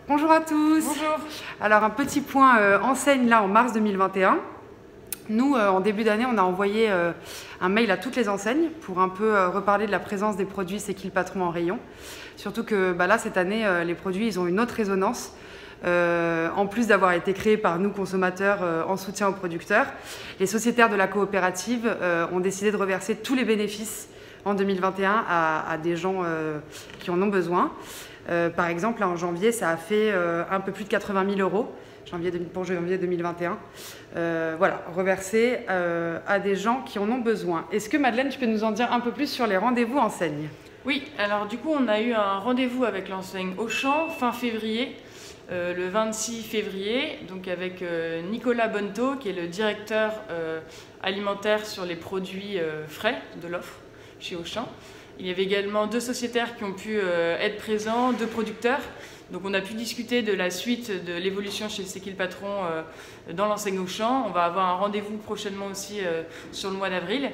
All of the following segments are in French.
Bonjour à tous. Bonjour. Alors un petit point enseigne là en mars 2021. Nous, en début d'année, on a envoyé un mail à toutes les enseignes pour un peu reparler de la présence des produits C'est qui le patron en rayon. Surtout que là, cette année, les produits, ils ont une autre résonance. En plus d'avoir été créés par nous, consommateurs, en soutien aux producteurs, les sociétaires de la coopérative ont décidé de reverser tous les bénéfices en 2021 à des gens qui en ont besoin. Par exemple, là, en janvier, ça a fait un peu plus de 80 000 euros pour janvier 2021. Voilà, reversés à des gens qui en ont besoin. Est-ce que Madeleine, tu peux nous en dire un peu plus sur les rendez-vous enseignes? Oui, alors du coup, on a eu un rendez-vous avec l'enseigne Auchan fin février, le 26 février, donc avec Nicolas Bonnetot, qui est le directeur alimentaire sur les produits frais de l'offre chez Auchan. Il y avait également 2 sociétaires qui ont pu être présents, 2 producteurs. Donc on a pu discuter de la suite de l'évolution chez C'est qui le patron dans l'enseigne Auchan. On va avoir un rendez-vous prochainement aussi sur le mois d'avril.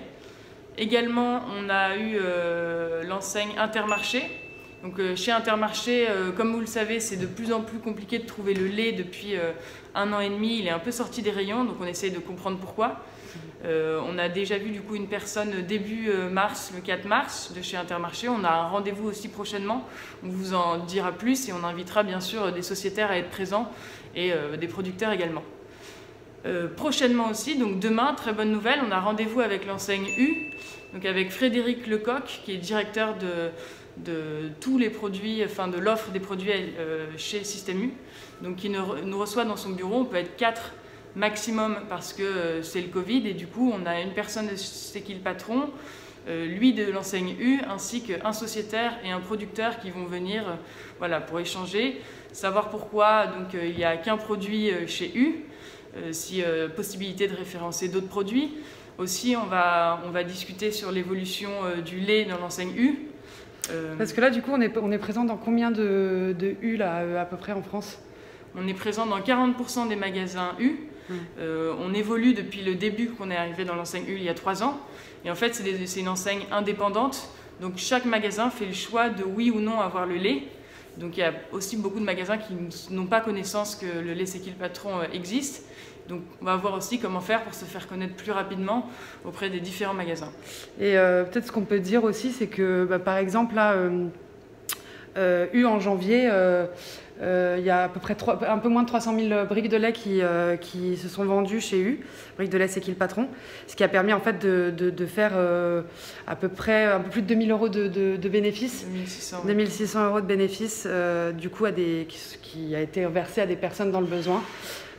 Également, on a eu l'enseigne Intermarché. Donc chez Intermarché, comme vous le savez, c'est de plus en plus compliqué de trouver le lait depuis 1 an et demi. Il est un peu sorti des rayons, donc on essaye de comprendre pourquoi. On a déjà vu du coup une personne début mars, le 4 mars, de chez Intermarché. On a un rendez-vous aussi prochainement, on vous en dira plus et on invitera bien sûr des sociétaires à être présents et des producteurs également. Prochainement aussi, donc demain, très bonne nouvelle, on a rendez-vous avec l'enseigne U, donc avec Frédéric Lecoq, qui est directeur de tous les produits, enfin de l'offre des produits chez Système U, donc qui nous reçoit dans son bureau. On peut être 4 maximum parce que c'est le Covid et du coup on a une personne de C'est qui le patron, lui de l'enseigne U, ainsi qu'un sociétaire et un producteur qui vont venir voilà, pour échanger, savoir pourquoi donc, il n'y a qu'un produit chez U, si possibilité de référencer d'autres produits. Aussi on va discuter sur l'évolution du lait dans l'enseigne U. Parce que là du coup on est présent dans combien de U là, à peu près en France? On est présent dans 40% des magasins U. On évolue depuis le début qu'on est arrivé dans l'enseigne U il y a 3 ans. Et en fait, c'est une enseigne indépendante. Donc chaque magasin fait le choix de oui ou non avoir le lait. Donc il y a aussi beaucoup de magasins qui n'ont pas connaissance que le lait C'est qui le patron existe. Donc on va voir aussi comment faire pour se faire connaître plus rapidement auprès des différents magasins. Et peut-être ce qu'on peut dire aussi, c'est que par exemple là, U en janvier, il y a à peu près un peu moins de 300 000 briques de lait qui se sont vendues chez U, briques de lait C'est qui le patron, ce qui a permis en fait de faire à peu près un peu plus de 2 000 euros de bénéfices, 2 600 euros de bénéfices du coup qui a été versé à des personnes dans le besoin.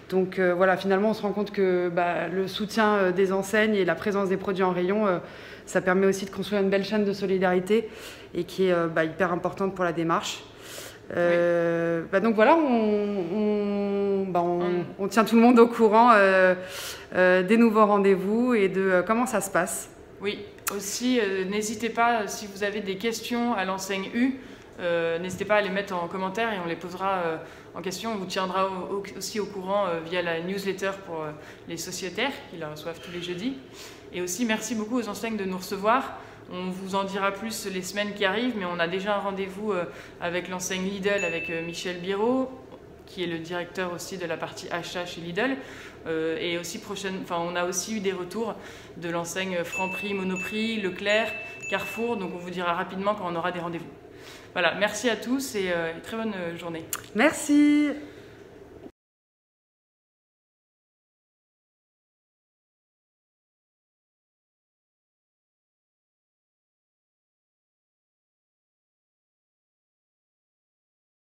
Donc voilà, finalement on se rend compte que le soutien des enseignes et la présence des produits en rayon, ça permet aussi de construire une belle chaîne de solidarité et qui est hyper importante pour la démarche. Oui. Donc voilà, on tient tout le monde au courant des nouveaux rendez-vous et de comment ça se passe. Oui, aussi n'hésitez pas, si vous avez des questions à l'enseigne U, n'hésitez pas à les mettre en commentaire et on les posera en question. On vous tiendra aussi au courant via la newsletter pour les sociétaires qui la reçoivent tous les jeudis. Et aussi merci beaucoup aux enseignes de nous recevoir. On vous en dira plus les semaines qui arrivent, mais on a déjà un rendez-vous avec l'enseigne Lidl, avec Michel Biraud, qui est le directeur aussi de la partie achat chez Lidl. Et aussi on a aussi eu des retours de l'enseigne Franprix, Monoprix, Leclerc, Carrefour. Donc on vous dira rapidement quand on aura des rendez-vous. Voilà, merci à tous et très bonne journée. Merci.